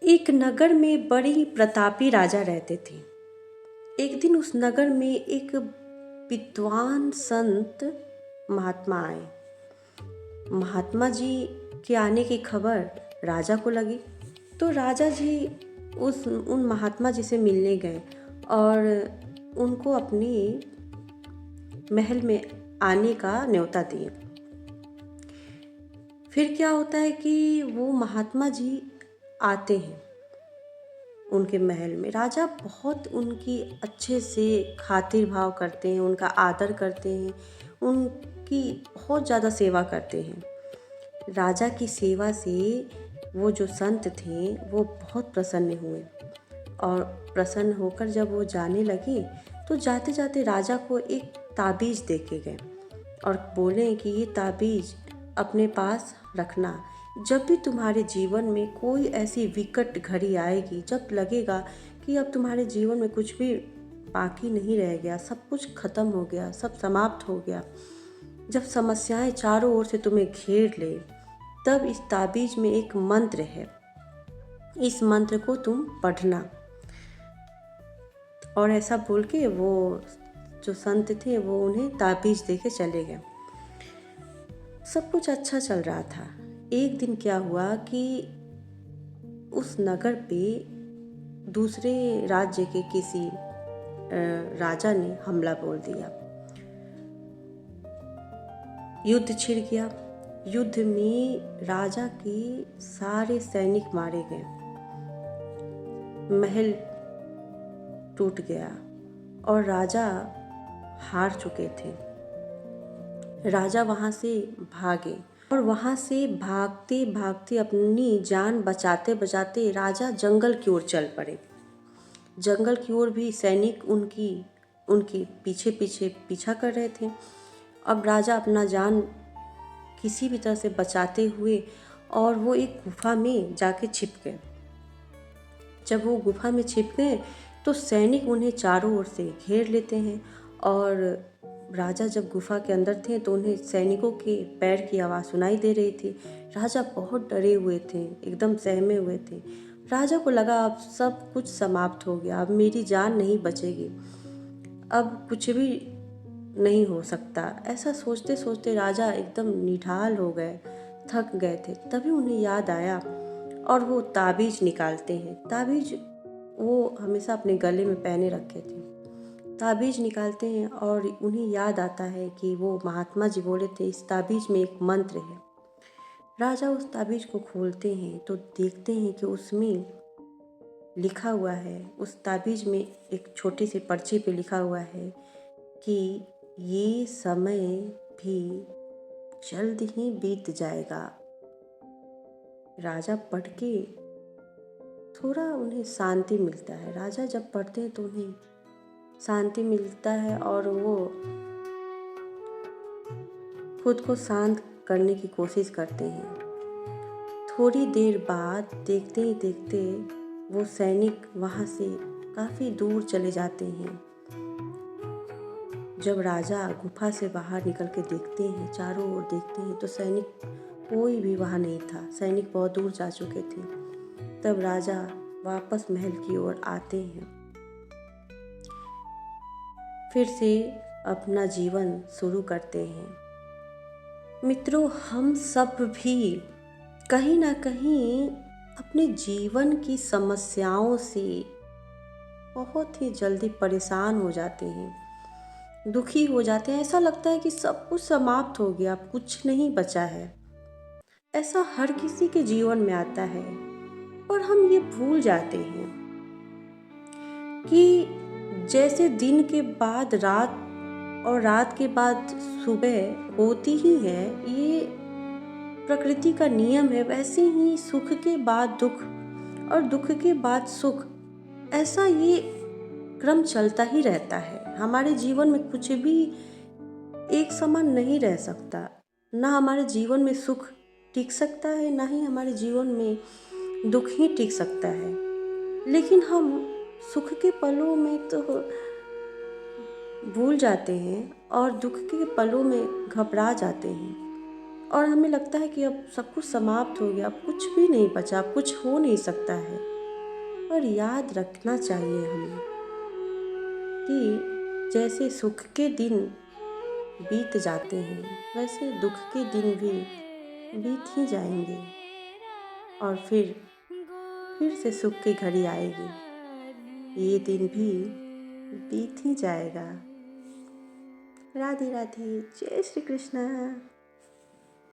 एक नगर में बड़े ही प्रतापी राजा रहते थे। एक दिन उस नगर में एक विद्वान संत महात्मा आए। महात्मा जी के आने की खबर राजा को लगी, तो राजा जी उन महात्मा जी से मिलने गए और उनको अपने महल में आने का न्योता दिए। फिर क्या होता है कि वो महात्मा जी आते हैं उनके महल में। राजा बहुत उनकी अच्छे से खातिर भाव करते हैं, उनका आदर करते हैं, उनकी बहुत ज़्यादा सेवा करते हैं। राजा की सेवा से वो जो संत थे वो बहुत प्रसन्न हुए और प्रसन्न होकर जब वो जाने लगे तो जाते जाते राजा को एक ताबीज़ दे के गए और बोले कि ये ताबीज़ अपने पास रखना। जब भी तुम्हारे जीवन में कोई ऐसी विकट घड़ी आएगी, जब लगेगा कि अब तुम्हारे जीवन में कुछ भी बाकी नहीं रह गया, सब कुछ खत्म हो गया, सब समाप्त हो गया, जब समस्याएं चारों ओर से तुम्हें घेर ले, तब इस ताबीज़ में एक मंत्र है, इस मंत्र को तुम पढ़ना। और ऐसा बोल के वो जो संत थे वो उन्हें ताबीज़ दे के चले गए। सब कुछ अच्छा चल रहा था। एक दिन क्या हुआ कि उस नगर पे दूसरे राज्य के किसी राजा ने हमला बोल दिया। युद्ध छिड़ गया। युद्ध में राजा के सारे सैनिक मारे गए, महल टूट गया और राजा हार चुके थे। राजा वहाँ से भागे और वहाँ से भागते भागते अपनी जान बचाते बचाते राजा जंगल की ओर चल पड़े। जंगल की ओर भी सैनिक उनकी पीछे पीछे पीछा कर रहे थे। अब राजा अपना जान किसी भी तरह से बचाते हुए और वो एक गुफा में जाके छिप गए। जब वो गुफा में छिप गए तो सैनिक उन्हें चारों ओर से घेर लेते हैं और राजा जब गुफा के अंदर थे तो उन्हें सैनिकों के पैर की आवाज़ सुनाई दे रही थी। राजा बहुत डरे हुए थे, एकदम सहमे हुए थे। राजा को लगा अब सब कुछ समाप्त हो गया, अब मेरी जान नहीं बचेगी, अब कुछ भी नहीं हो सकता। ऐसा सोचते सोचते राजा एकदम निढाल हो गए, थक गए थे। तभी उन्हें याद आया और वो ताबीज़ निकालते हैं। ताबीज़ वो हमेशा अपने गले में पहने रखे थे। ताबीज़ निकालते हैं और उन्हें याद आता है कि वो महात्मा जी बोले थे इस ताबीज़ में एक मंत्र है। राजा उस ताबीज़ को खोलते हैं तो देखते हैं कि उसमें लिखा हुआ है, उस ताबीज़ में एक छोटी सी पर्ची पे लिखा हुआ है कि ये समय भी जल्द ही बीत जाएगा। राजा पढ़ के थोड़ा उन्हें शांति मिलता है। राजा जब पढ़ते हैं तो उन्हें शांति मिलता है और वो खुद को शांत करने की कोशिश करते हैं। थोड़ी देर बाद देखते ही देखते वो सैनिक वहाँ से काफ़ी दूर चले जाते हैं। जब राजा गुफा से बाहर निकल के देखते हैं, चारों ओर देखते हैं तो सैनिक कोई भी वहाँ नहीं था। सैनिक बहुत दूर जा चुके थे। तब राजा वापस महल की ओर आते हैं, फिर से अपना जीवन शुरू करते हैं। मित्रों, हम सब भी कहीं ना कहीं अपने जीवन की समस्याओं से बहुत ही जल्दी परेशान हो जाते हैं, दुखी हो जाते हैं। ऐसा लगता है कि सब कुछ समाप्त हो गया, अब कुछ नहीं बचा है। ऐसा हर किसी के जीवन में आता है, पर हम ये भूल जाते हैं कि जैसे दिन के बाद रात और रात के बाद सुबह होती ही है, ये प्रकृति का नियम है, वैसे ही सुख के बाद दुख और दुख के बाद सुख, ऐसा ये क्रम चलता ही रहता है। हमारे जीवन में कुछ भी एक समान नहीं रह सकता। ना हमारे जीवन में सुख टिक सकता है, ना ही हमारे जीवन में दुख ही टिक सकता है। लेकिन हम सुख के पलों में तो भूल जाते हैं और दुख के पलों में घबरा जाते हैं और हमें लगता है कि अब सब कुछ समाप्त हो गया, अब कुछ भी नहीं बचा, अब कुछ हो नहीं सकता है। और याद रखना चाहिए हमें कि जैसे सुख के दिन बीत जाते हैं वैसे दुख के दिन भी बीत ही जाएंगे और फिर से सुख की घड़ी आएगी। ये दिन भी बीत ही जाएगा। राधे राधे, जय श्री कृष्ण।